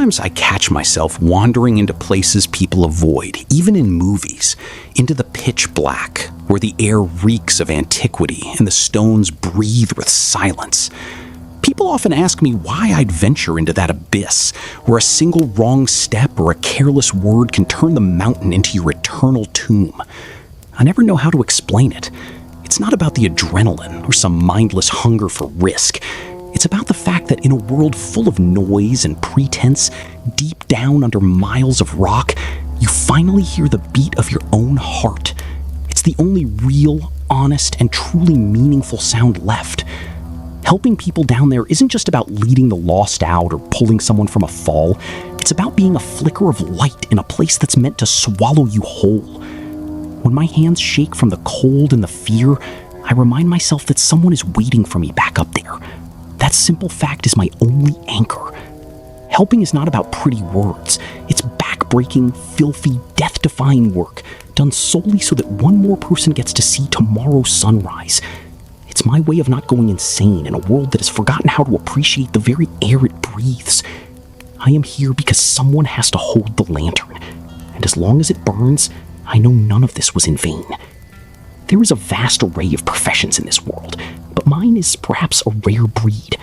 Sometimes I catch myself wandering into places people avoid, even in movies, into the pitch black, where the air reeks of antiquity and the stones breathe with silence. People often ask me why I'd venture into that abyss, where a single wrong step or a careless word can turn the mountain into your eternal tomb. I never know how to explain it. It's not about the adrenaline or some mindless hunger for risk. It's about the fact that in a world full of noise and pretense, deep down under miles of rock, you finally hear the beat of your own heart. It's the only real, honest, and truly meaningful sound left. Helping people down there isn't just about leading the lost out or pulling someone from a fall. It's about being a flicker of light in a place that's meant to swallow you whole. When my hands shake from the cold and the fear, I remind myself that someone is waiting for me back up there. That simple fact is my only anchor. Helping is not about pretty words. It's back-breaking, filthy, death-defying work, done solely so that one more person gets to see tomorrow's sunrise. It's my way of not going insane in a world that has forgotten how to appreciate the very air it breathes. I am here because someone has to hold the lantern, and as long as it burns, I know none of this was in vain. There is a vast array of professions in this world, but mine is perhaps a rare breed.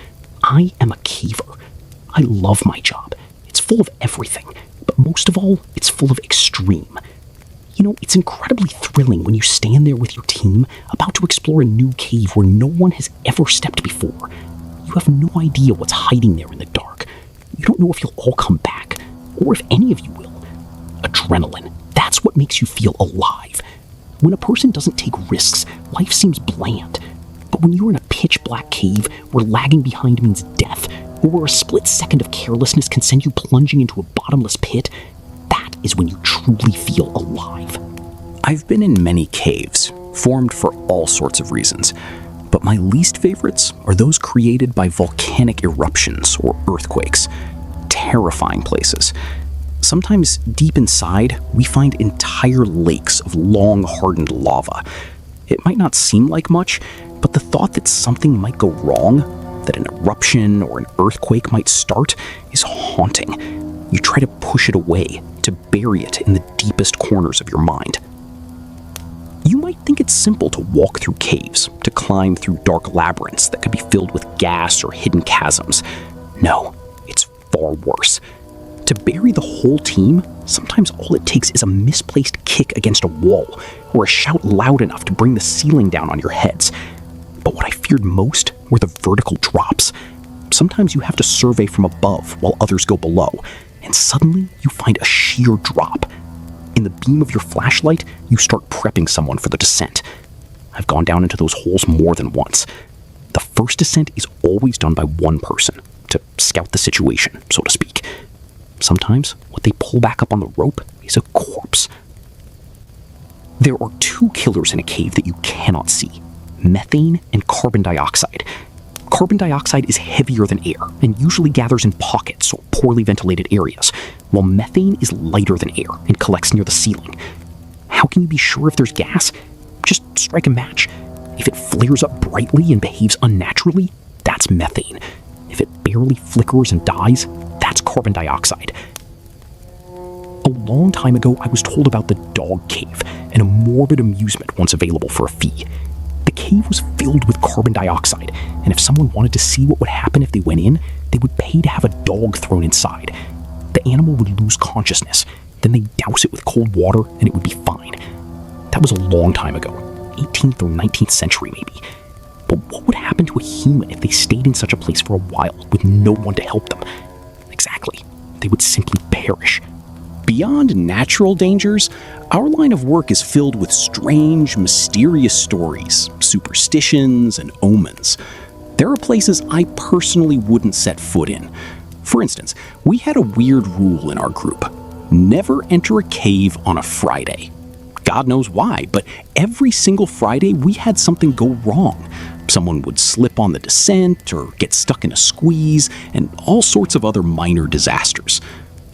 I am a caver. I love my job. It's full of everything, but most of all, it's full of extreme. You know, it's incredibly thrilling when you stand there with your team, about to explore a new cave where no one has ever stepped before. You have no idea what's hiding there in the dark. You don't know if you'll all come back, or if any of you will. Adrenaline, that's what makes you feel alive. When a person doesn't take risks, life seems bland. But when you're in a pitch-black cave where lagging behind means death, or where a split second of carelessness can send you plunging into a bottomless pit, that is when you truly feel alive. I've been in many caves, formed for all sorts of reasons, but my least favorites are those created by volcanic eruptions or earthquakes. Terrifying places. Sometimes deep inside, we find entire lakes of long-hardened lava. It might not seem like much, but the thought that something might go wrong, that an eruption or an earthquake might start, is haunting. You try to push it away, to bury it in the deepest corners of your mind. You might think it's simple to walk through caves, to climb through dark labyrinths that could be filled with gas or hidden chasms. No, it's far worse. To bury the whole team, sometimes all it takes is a misplaced kick against a wall, or a shout loud enough to bring the ceiling down on your heads. But what I feared most were the vertical drops. Sometimes you have to survey from above while others go below, and suddenly you find a sheer drop. In the beam of your flashlight, you start prepping someone for the descent. I've gone down into those holes more than once. The first descent is always done by one person, to scout the situation, so to speak. Sometimes, what they pull back up on the rope is a corpse. There are two killers in a cave that you cannot see: methane and carbon dioxide. Carbon dioxide is heavier than air and usually gathers in pockets or poorly ventilated areas, while methane is lighter than air and collects near the ceiling. How can you be sure if there's gas? Just strike a match. If it flares up brightly and behaves unnaturally, that's methane. If it barely flickers and dies, that's carbon dioxide. A long time ago, I was told about the dog cave, and a morbid amusement once available for a fee. The cave was filled with carbon dioxide, and if someone wanted to see what would happen if they went in, they would pay to have a dog thrown inside. The animal would lose consciousness, then they'd douse it with cold water, and it would be fine. That was a long time ago, 18th or 19th century maybe. But what would happen to a human if they stayed in such a place for a while with no one to help them? Exactly. They would simply perish. Beyond natural dangers, our line of work is filled with strange, mysterious stories, superstitions, and omens. There are places I personally wouldn't set foot in. For instance, we had a weird rule in our group: never enter a cave on a Friday. God knows why, but every single Friday we had something go wrong. Someone would slip on the descent or get stuck in a squeeze, and all sorts of other minor disasters.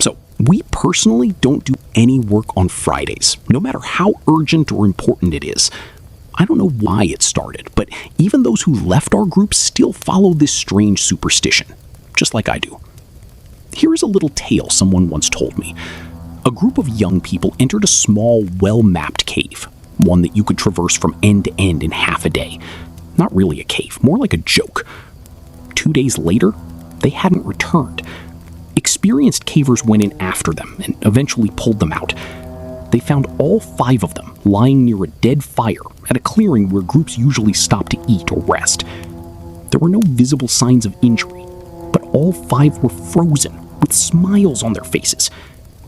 So we personally don't do any work on Fridays, no matter how urgent or important it is. I don't know why it started, but even those who left our group still follow this strange superstition, just like I do. Here is a little tale someone once told me. A group of young people entered a small, well-mapped cave, one that you could traverse from end to end in half a day. Not really a cave, more like a joke. 2 days later, they hadn't returned. Experienced cavers went in after them and eventually pulled them out. They found all 5 of them lying near a dead fire at a clearing where groups usually stop to eat or rest. There were no visible signs of injury, but all 5 were frozen with smiles on their faces,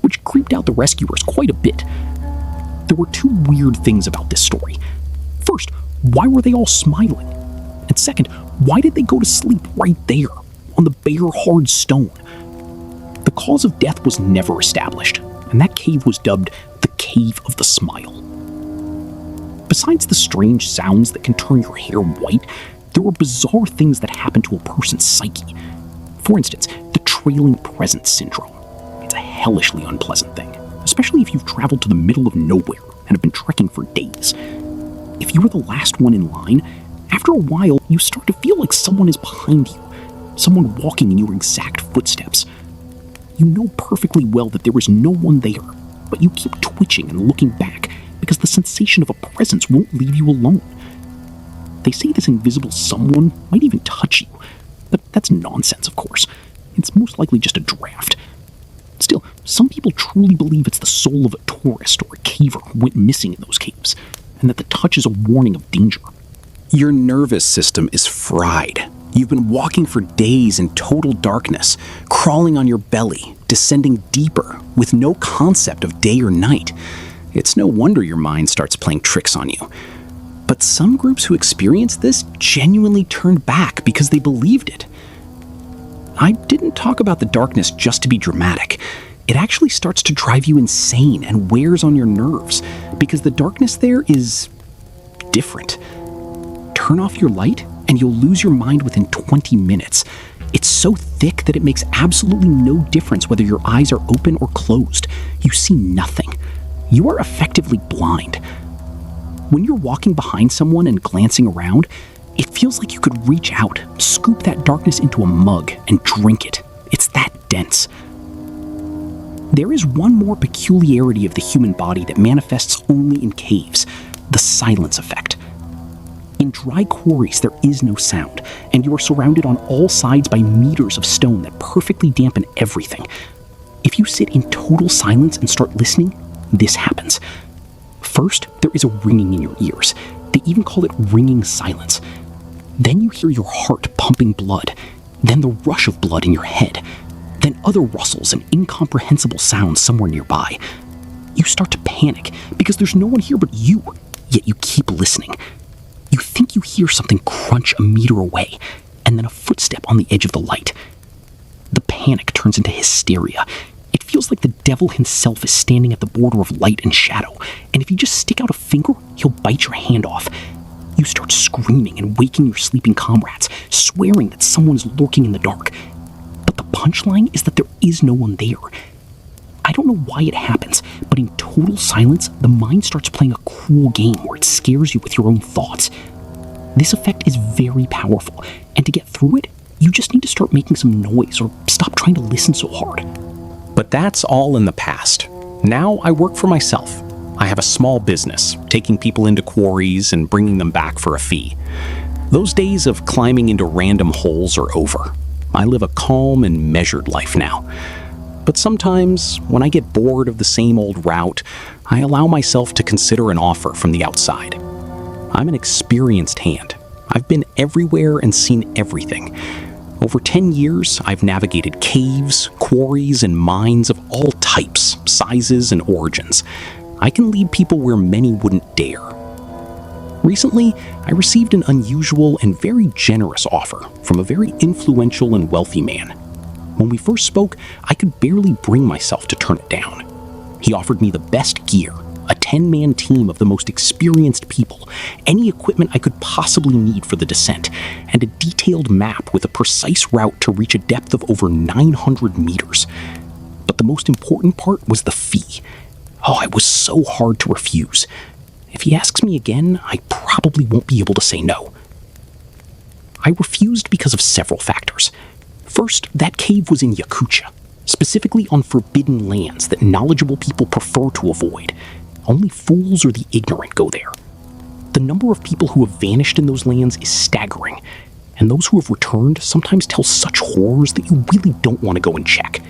which creeped out the rescuers quite a bit. There were 2 weird things about this story. First, why were they all smiling? And second, why did they go to sleep right there, on the bare, hard stone? The cause of death was never established, and that cave was dubbed the Cave of the Smile. Besides the strange sounds that can turn your hair white, there were bizarre things that happen to a person's psyche. For instance, the trailing presence syndrome. It's a hellishly unpleasant thing, especially if you've traveled to the middle of nowhere and have been trekking for days. If you were the last one in line, after a while you start to feel like someone is behind you, someone walking in your exact footsteps. You know perfectly well that there is no one there, but you keep twitching and looking back because the sensation of a presence won't leave you alone. They say this invisible someone might even touch you, but that's nonsense, of course. It's most likely just a draft. Still, some people truly believe it's the soul of a tourist or a caver who went missing in those caves, and that the touch is a warning of danger. Your nervous system is fried. You've been walking for days in total darkness, crawling on your belly, descending deeper, with no concept of day or night. It's no wonder your mind starts playing tricks on you. But some groups who experienced this genuinely turned back because they believed it. I didn't talk about the darkness just to be dramatic. It actually starts to drive you insane and wears on your nerves, because the darkness there is different. Turn off your light, and you'll lose your mind within 20 minutes. It's so thick that it makes absolutely no difference whether your eyes are open or closed. You see nothing. You are effectively blind. When you're walking behind someone and glancing around, it feels like you could reach out, scoop that darkness into a mug, and drink it. It's that dense. There is one more peculiarity of the human body that manifests only in caves: the silence effect. In dry quarries, there is no sound, and you are surrounded on all sides by meters of stone that perfectly dampen everything. If you sit in total silence and start listening, this happens. First, there is a ringing in your ears. They even call it ringing silence. Then you hear your heart pumping blood, then the rush of blood in your head, then other rustles and incomprehensible sounds somewhere nearby. You start to panic because there's no one here but you, yet you keep listening. You think you hear something crunch a meter away, and then a footstep on the edge of the light. The panic turns into hysteria. It feels like the devil himself is standing at the border of light and shadow, and if you just stick out a finger, he'll bite your hand off. You start screaming and waking your sleeping comrades, swearing that someone is lurking in the dark. But the punchline is that there is no one there. I don't know why it happens, but in total silence, the mind starts playing a cruel game where it scares you with your own thoughts. This effect is very powerful, and to get through it, you just need to start making some noise or stop trying to listen so hard. But that's all in the past. Now I work for myself. I have a small business, taking people into quarries and bringing them back for a fee. Those days of climbing into random holes are over. I live a calm and measured life now. But sometimes, when I get bored of the same old route, I allow myself to consider an offer from the outside. I'm an experienced hand. I've been everywhere and seen everything. Over 10 years, I've navigated caves, quarries, and mines of all types, sizes, and origins. I can lead people where many wouldn't dare. Recently, I received an unusual and very generous offer from a very influential and wealthy man. When we first spoke, I could barely bring myself to turn it down. He offered me the best gear, a 10-man team of the most experienced people, any equipment I could possibly need for the descent, and a detailed map with a precise route to reach a depth of over 900 meters. But the most important part was the fee. Oh, it was so hard to refuse. If he asks me again, I probably won't be able to say no. I refused because of several factors. First, that cave was in Yakutia. specifically on forbidden lands that knowledgeable people prefer to avoid. Only fools or the ignorant go there. The number of people who have vanished in those lands is staggering, and those who have returned sometimes tell such horrors that you really don't want to go and check.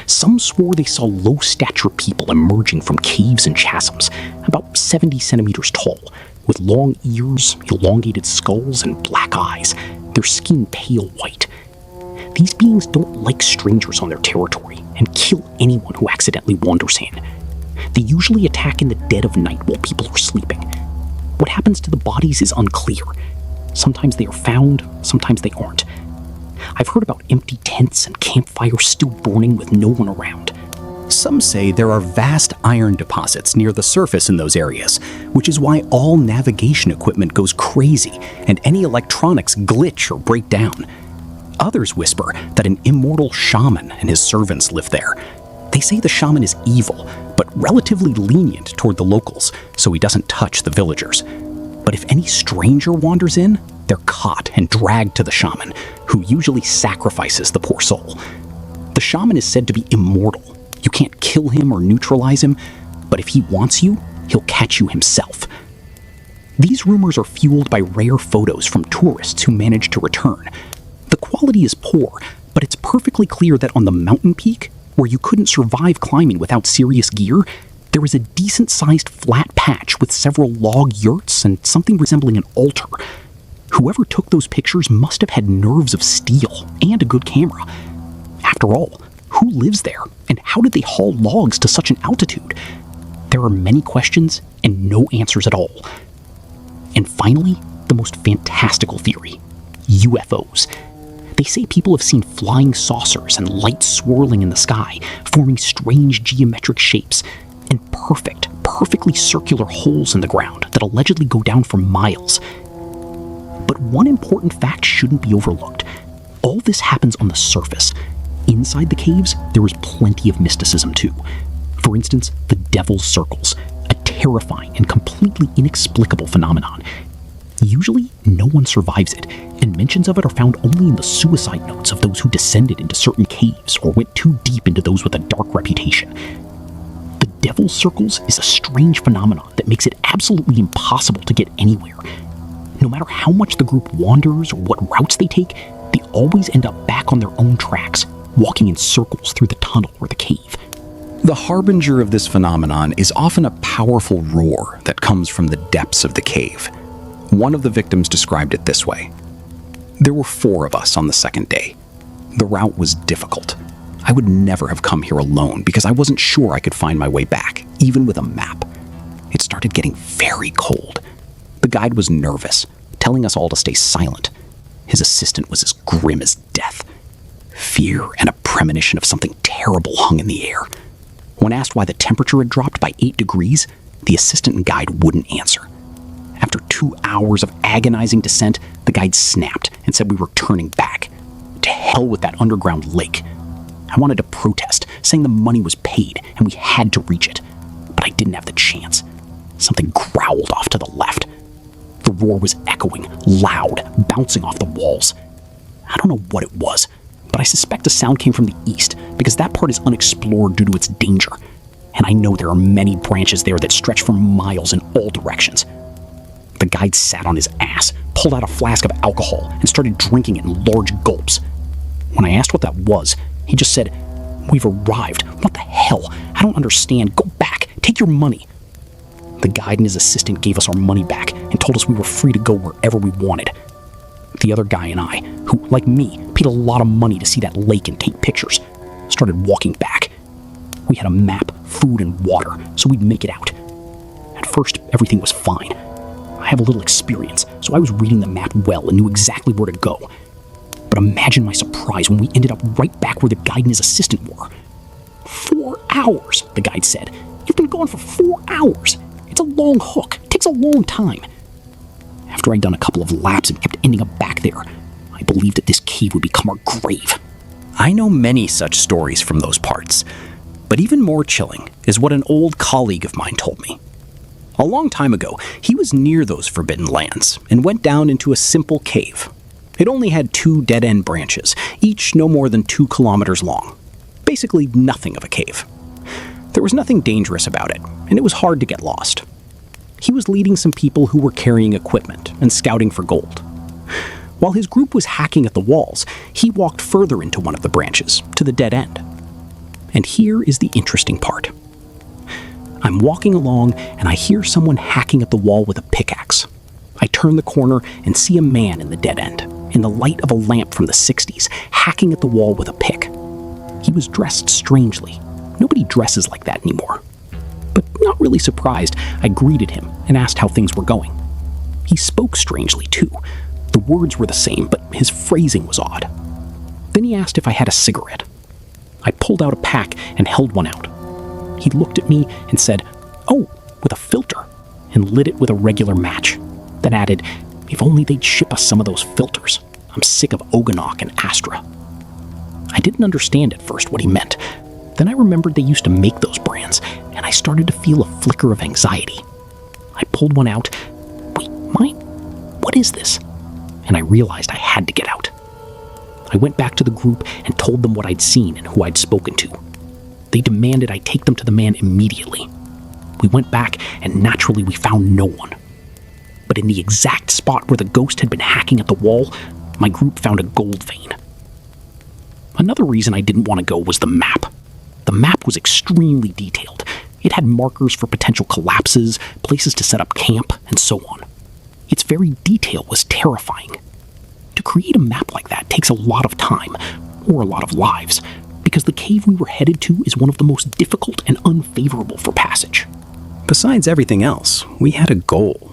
Some swore they saw low-stature people emerging from caves and chasms, about 70 centimeters tall, with long ears, elongated skulls, and black eyes, their skin pale white. These beings don't like strangers on their territory and kill anyone who accidentally wanders in. They usually attack in the dead of night while people are sleeping. What happens to the bodies is unclear. Sometimes they are found, sometimes they aren't. I've heard about empty tents and campfires still burning with no one around. Some say there are vast iron deposits near the surface in those areas, which is why all navigation equipment goes crazy and any electronics glitch or break down. Others whisper that an immortal shaman and his servants live there. They say the shaman is evil, but relatively lenient toward the locals, so he doesn't touch the villagers. But if any stranger wanders in, they're caught and dragged to the shaman, who usually sacrifices the poor soul. The shaman is said to be immortal. You can't kill him or neutralize him, but if he wants you, he'll catch you himself. These rumors are fueled by rare photos from tourists who manage to return. The quality is poor, but it's perfectly clear that on the mountain peak, where you couldn't survive climbing without serious gear, there was a decent-sized flat patch with several log yurts and something resembling an altar. Whoever took those pictures must have had nerves of steel and a good camera. After all, who lives there, and how did they haul logs to such an altitude? There are many questions and no answers at all. And finally, the most fantastical theory: UFOs. They say people have seen flying saucers and lights swirling in the sky, forming strange geometric shapes, and perfectly circular holes in the ground that allegedly go down for miles. But one important fact shouldn't be overlooked. All this happens on the surface. Inside the caves, there is plenty of mysticism too. For instance, the Devil's Circles, a terrifying and completely inexplicable phenomenon. Usually, no one survives it, and mentions of it are found only in the suicide notes of those who descended into certain caves or went too deep into those with a dark reputation. The Devil's Circles is a strange phenomenon that makes it absolutely impossible to get anywhere. No matter how much the group wanders or what routes they take, they always end up back on their own tracks, walking in circles through the tunnel or the cave. The harbinger of this phenomenon is often a powerful roar that comes from the depths of the cave. One of the victims described it this way: "There were 4 of us on the second day. The route was difficult. I would never have come here alone because I wasn't sure I could find my way back, even with a map. It started getting very cold. The guide was nervous, telling us all to stay silent. His assistant was as grim as death. Fear and a premonition of something terrible hung in the air. When asked why the temperature had dropped by 8 degrees, the assistant and guide wouldn't answer. After 2 hours of agonizing descent, the guide snapped and said we were turning back. To hell with that underground lake. I wanted to protest, saying the money was paid and we had to reach it. But I didn't have the chance. Something growled off to the left. The roar was echoing, loud, bouncing off the walls. I don't know what it was, but I suspect the sound came from the east because that part is unexplored due to its danger. And I know there are many branches there that stretch for miles in all directions. The guide sat on his ass, pulled out a flask of alcohol, and started drinking it in large gulps. When I asked what that was, he just said, "We've arrived. What the hell? I don't understand. Go back. Take your money." The guide and his assistant gave us our money back and told us we were free to go wherever we wanted. The other guy and I, who, like me, paid a lot of money to see that lake and take pictures, started walking back. We had a map, food, and water, so we'd make it out. At first, everything was fine. I have a little experience, so I was reading the map well and knew exactly where to go. But imagine my surprise when we ended up right back where the guide and his assistant were. 4 hours, the guide said. You've been gone for 4 hours. It's a long hook. It takes a long time. After I'd done a couple of laps and kept ending up back there, I believed that this cave would become our grave. I know many such stories from those parts, but even more chilling is what an old colleague of mine told me. A long time ago, he was near those forbidden lands and went down into a simple cave. It only had 2 dead-end branches, each no more than 2 kilometers long. basically nothing of a cave. There was nothing dangerous about it, and it was hard to get lost. He was leading some people who were carrying equipment and scouting for gold. While his group was hacking at the walls, he walked further into one of the branches, to the dead end. And here is the interesting part. I'm walking along and I hear someone hacking at the wall with a pickaxe. I turn the corner and see a man in the dead end, in the light of a lamp from the 60s, hacking at the wall with a pick. He was dressed strangely. Nobody dresses like that anymore. But not really surprised, I greeted him and asked how things were going. He spoke strangely too. The words were the same, but his phrasing was odd. Then he asked if I had a cigarette. I pulled out a pack and held one out. He looked at me and said, "Oh, with a filter," and lit it with a regular match. Then added, "If only they'd ship us some of those filters. I'm sick of Ogonock and Astra." I didn't understand at first what he meant. Then I remembered they used to make those brands, and I started to feel a flicker of anxiety. I pulled one out. "Wait, mine? What is this?" And I realized I had to get out. I went back to the group and told them what I'd seen and who I'd spoken to. They demanded I take them to the man immediately. We went back, and naturally we found no one. But in the exact spot where the ghost had been hacking at the wall, my group found a gold vein. Another reason I didn't want to go was the map. The map was extremely detailed. It had markers for potential collapses, places to set up camp, and so on. Its very detail was terrifying. To create a map like that takes a lot of time, or a lot of lives, because the cave we were headed to is one of the most difficult and unfavorable for passage. Besides everything else, we had a goal.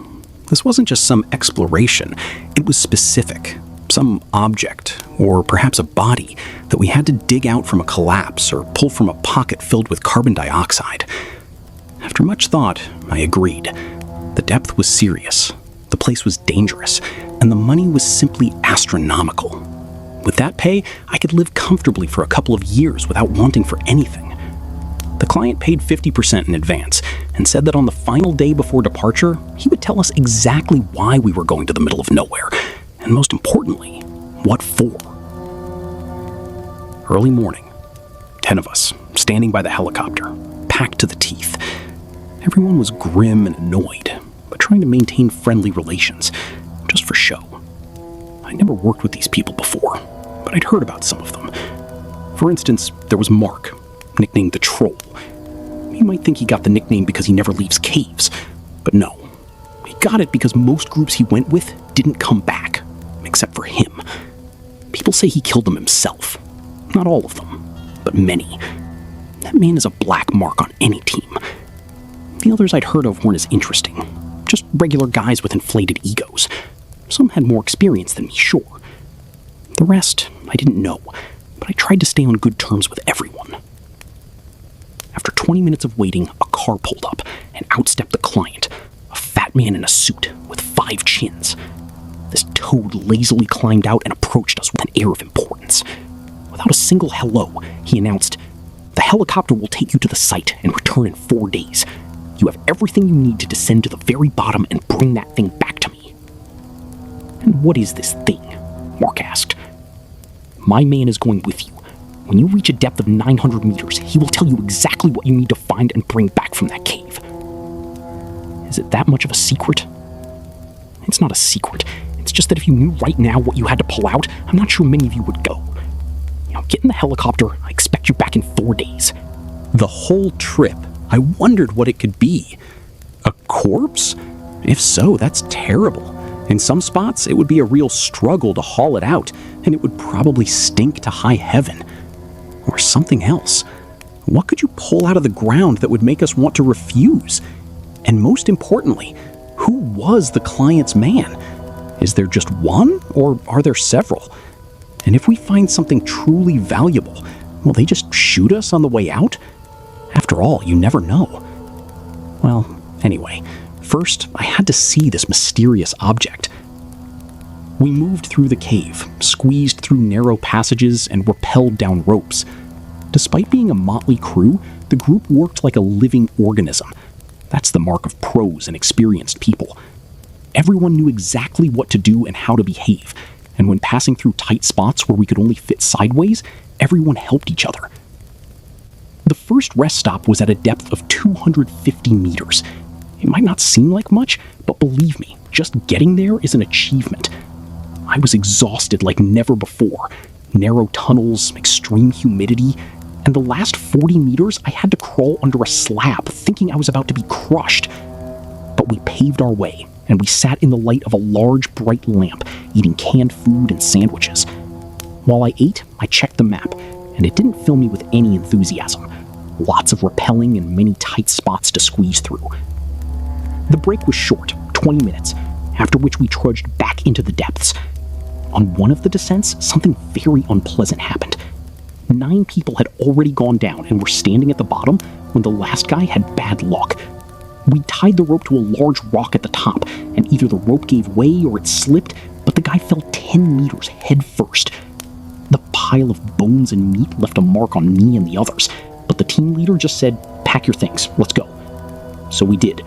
This wasn't just some exploration, it was specific. Some object, or perhaps a body, that we had to dig out from a collapse or pull from a pocket filled with carbon dioxide. After much thought, I agreed. The depth was serious, the place was dangerous, and the money was simply astronomical. With that pay, I could live comfortably for a couple of years without wanting for anything. The client paid 50% in advance and said that on the final day before departure, he would tell us exactly why we were going to the middle of nowhere, and most importantly, what for. Early morning, 10 of us, standing by the helicopter, packed to the teeth. Everyone was grim and annoyed, but trying to maintain friendly relations, just for show. I never worked with these people before, but I'd heard about some of them. For instance, there was Mark, nicknamed the Troll. You might think he got the nickname because he never leaves caves, but no. He got it because most groups he went with didn't come back, except for him. People say he killed them himself. Not all of them, but many. That man is a black mark on any team. The others I'd heard of weren't as interesting. Just regular guys with inflated egos. Some had more experience than me, sure. The rest, I didn't know, but I tried to stay on good terms with everyone. After 20 minutes of waiting, a car pulled up, and out stepped the client, a fat man in a suit with 5 chins. This toad lazily climbed out and approached us with an air of importance. Without a single hello, he announced, "The helicopter will take you to the site and return in 4 days. You have everything you need to descend to the very bottom and bring that thing back to me." "And what is this thing?" Mark asked. "My man is going with you. When you reach a depth of 900 meters, he will tell you exactly what you need to find and bring back from that cave." Is it that much of a secret? It's not a secret. It's just that if you knew right now what you had to pull out, I'm not sure many of you would go. Get in the helicopter. I expect you back in 4 days. The whole trip, I wondered what it could be. A corpse? If so, that's terrible. In some spots, it would be a real struggle to haul it out, and it would probably stink to high heaven. Or something else. What could you pull out of the ground that would make us want to refuse? And most importantly, who was the client's man? Is there just one, or are there several? And if we find something truly valuable, will they just shoot us on the way out? After all, you never know. Well, anyway, first I had to see this mysterious object. We moved through the cave, squeezed through narrow passages, and rappelled down ropes. Despite being a motley crew, the group worked like a living organism. That's the mark of pros and experienced people. Everyone knew exactly what to do and how to behave, and when passing through tight spots where we could only fit sideways, everyone helped each other. The first rest stop was at a depth of 250 meters. It might not seem like much, but believe me, just getting there is an achievement. I was exhausted like never before. Narrow tunnels, extreme humidity, and the last 40 meters I had to crawl under a slab, thinking I was about to be crushed. But we paved our way, and we sat in the light of a large, bright lamp, eating canned food and sandwiches. While I ate, I checked the map, and it didn't fill me with any enthusiasm. Lots of rappelling and many tight spots to squeeze through. The break was short, 20 minutes, after which we trudged back into the depths. On one of the descents, something very unpleasant happened. 9 people had already gone down and were standing at the bottom when the last guy had bad luck. We tied the rope to a large rock at the top, and either the rope gave way or it slipped, but the guy fell 10 meters head first. The pile of bones and meat left a mark on me and the others, but the team leader just said, "Pack your things, let's go." So we did.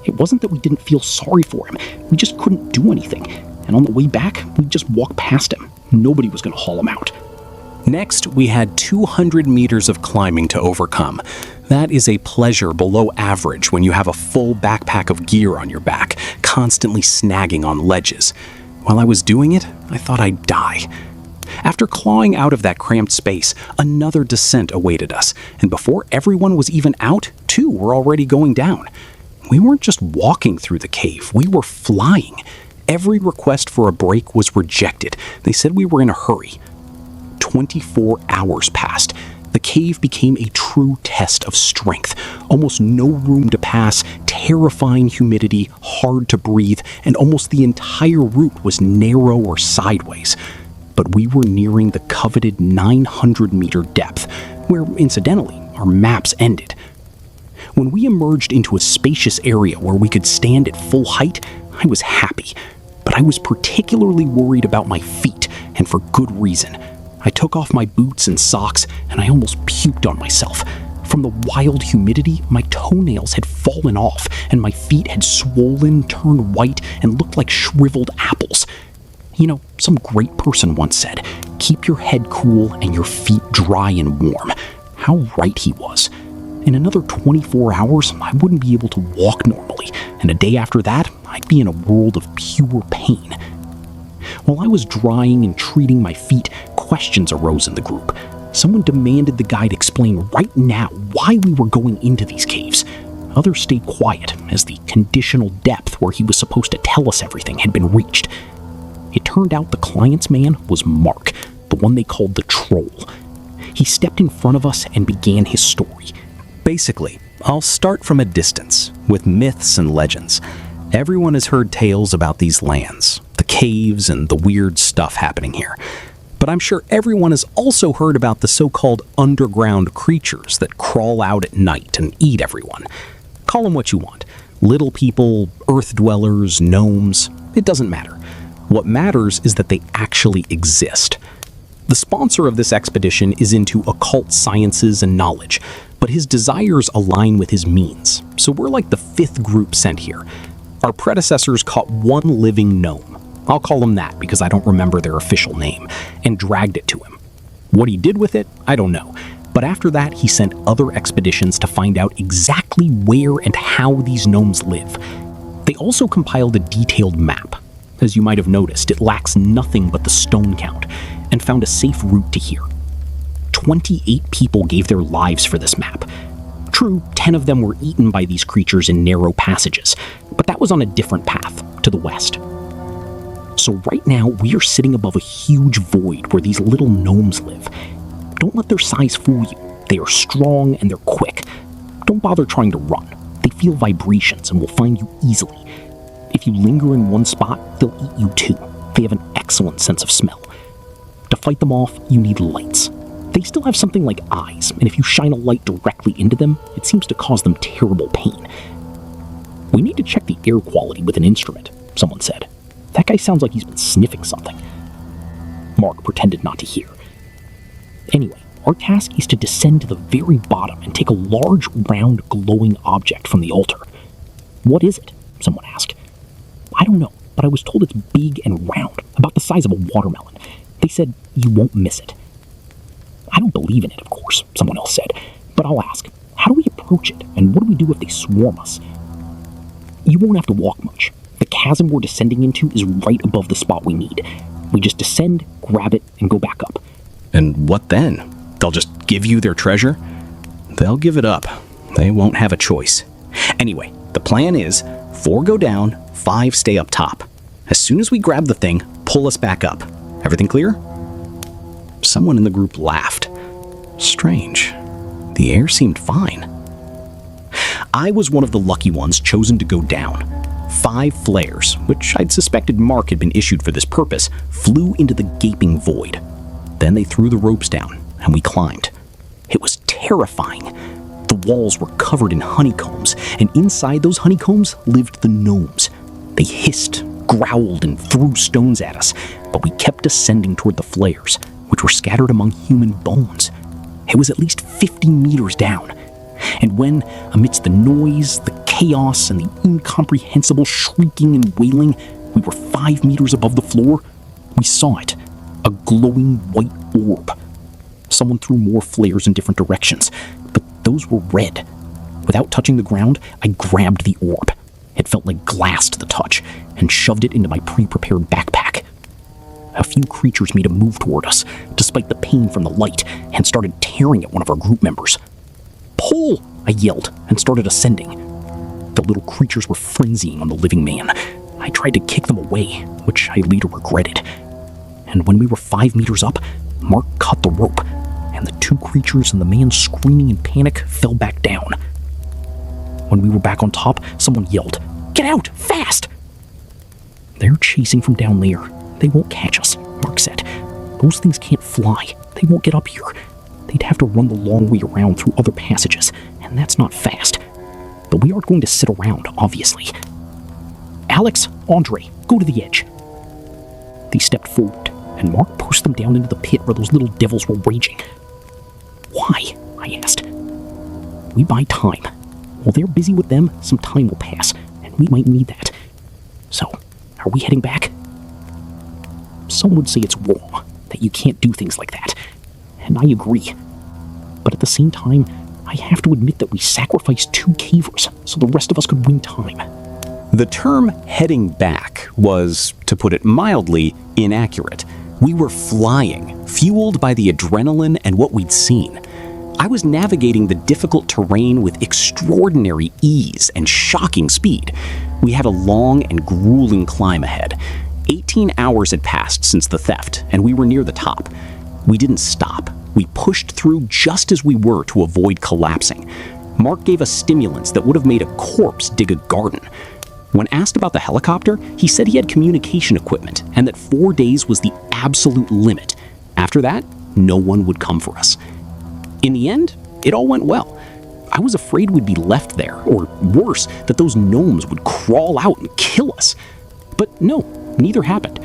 It wasn't that we didn't feel sorry for him, we just couldn't do anything, and on the way back, we just walked past him. Nobody was going to haul him out. Next, we had 200 meters of climbing to overcome. That is a pleasure below average when you have a full backpack of gear on your back, constantly snagging on ledges. While I was doing it, I thought I'd die. After clawing out of that cramped space, another descent awaited us, and before everyone was even out, 2 were already going down. We weren't just walking through the cave, we were flying. Every request for a break was rejected. They said we were in a hurry. 24 hours passed. The cave became a true test of strength. Almost no room to pass, terrifying humidity, hard to breathe, and almost the entire route was narrow or sideways. But we were nearing the coveted 900-meter depth, where, incidentally, our maps ended. When we emerged into a spacious area where we could stand at full height, I was happy. But I was particularly worried about my feet, and for good reason. I took off my boots and socks, and I almost puked on myself. From the wild humidity, my toenails had fallen off, and my feet had swollen, turned white, and looked like shriveled apples. You know, some great person once said, "Keep your head cool and your feet dry and warm." How right he was. In another 24 hours, I wouldn't be able to walk normally, and a day after that, I'd be in a world of pure pain. While I was drying and treating my feet, questions arose in the group. Someone demanded the guide explain right now why we were going into these caves. Others stayed quiet, as the conditional depth where he was supposed to tell us everything had been reached. It turned out the client's man was Mark, the one they called the Troll. He stepped in front of us and began his story. Basically, I'll start from a distance, with myths and legends. Everyone has heard tales about these lands, the caves and the weird stuff happening here. But I'm sure everyone has also heard about the so-called underground creatures that crawl out at night and eat everyone. Call them what you want. Little people, earth dwellers, gnomes, it doesn't matter. What matters is that they actually exist. The sponsor of this expedition is into occult sciences and knowledge, but his desires align with his means, so we're like the 5th group sent here. Our predecessors caught one living gnome, I'll call him that because I don't remember their official name, and dragged it to him. What he did with it, I don't know, but after that he sent other expeditions to find out exactly where and how these gnomes live. They also compiled a detailed map. As you might have noticed, it lacks nothing but the stone count, and found a safe route to here. 28 people gave their lives for this map. True, 10 of them were eaten by these creatures in narrow passages, but that was on a different path, to the west. So right now, we are sitting above a huge void where these little gnomes live. Don't let their size fool you. They are strong and they're quick. Don't bother trying to run. They feel vibrations and will find you easily. If you linger in one spot, they'll eat you too. They have an excellent sense of smell. To fight them off, you need lights. They still have something like eyes, and if you shine a light directly into them, it seems to cause them terrible pain. We need to check the air quality with an instrument, someone said. That guy sounds like he's been sniffing something. Mark pretended not to hear. Anyway, our task is to descend to the very bottom and take a large, round, glowing object from the altar. What is it? Someone asked. I don't know, but I was told it's big and round, about the size of a watermelon. They said you won't miss it. I don't believe in it, of course, someone else said, But I'll ask, how do we approach it, and what do we do if they swarm us? You won't have to walk much. The chasm we're descending into is right above the spot we need. We just descend, grab it, and go back up. And what then? They'll just give you their treasure? They'll give it up. They won't have a choice. Anyway, the plan is 4 go down, 5 stay up top. As soon as we grab the thing, pull us back up. Everything clear? Someone in the group laughed. Strange. The air seemed fine. I was one of the lucky ones chosen to go down. 5 flares, which I'd suspected Mark had been issued for this purpose, flew into the gaping void. Then they threw the ropes down, and we climbed. It was terrifying. The walls were covered in honeycombs, and inside those honeycombs lived the gnomes. They hissed, growled, and threw stones at us, but we kept descending toward the flares, which were scattered among human bones. It was at least 50 meters down. And when, amidst the noise, the chaos, and the incomprehensible shrieking and wailing, we were 5 meters above the floor, we saw it, a glowing white orb. Someone threw more flares in different directions, but those were red. Without touching the ground, I grabbed the orb. It felt like glass to the touch, and shoved it into my pre-prepared backpack. A few creatures made a move toward us, despite the pain from the light, and started tearing at one of our group members. "Pull!" I yelled, and started ascending. The little creatures were frenzying on the living man. I tried to kick them away, which I later regretted. And when we were 5 meters up, Mark cut the rope, and the 2 creatures and the man screaming in panic fell back down. When we were back on top, someone yelled, "Get out, fast!" "They're chasing from down there. They won't catch us," Mark said. "Those things can't fly. They won't get up here. They'd have to run the long way around through other passages, and that's not fast. But we aren't going to sit around, obviously. Alex, Andre, go to the edge." They stepped forward, and Mark pushed them down into the pit where those little devils were raging. "Why?" I asked. "We buy time. While they're busy with them, some time will pass, and we might need that. So, are we heading back?" Some would say it's wrong, that you can't do things like that. And I agree. But at the same time, I have to admit that we sacrificed 2 cavers so the rest of us could win time. The term heading back was, to put it mildly, inaccurate. We were flying, fueled by the adrenaline and what we'd seen. I was navigating the difficult terrain with extraordinary ease and shocking speed. We had a long and grueling climb ahead. 18 hours had passed since the theft, and we were near the top. We didn't stop. We pushed through just as we were to avoid collapsing. Mark gave us stimulants that would have made a corpse dig a garden. When asked about the helicopter, he said he had communication equipment and that 4 days was the absolute limit. After that, no one would come for us. In the end, it all went well. I was afraid we'd be left there, or worse, that those gnomes would crawl out and kill us. But no, neither happened.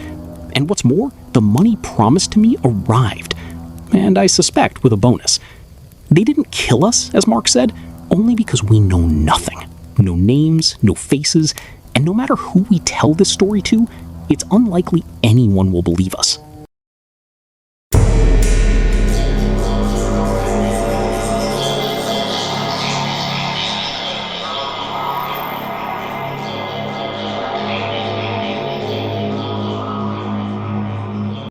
And what's more, the money promised to me arrived. And I suspect with a bonus. They didn't kill us, as Mark said, only because we know nothing. No names, no faces, and no matter who we tell this story to, it's unlikely anyone will believe us.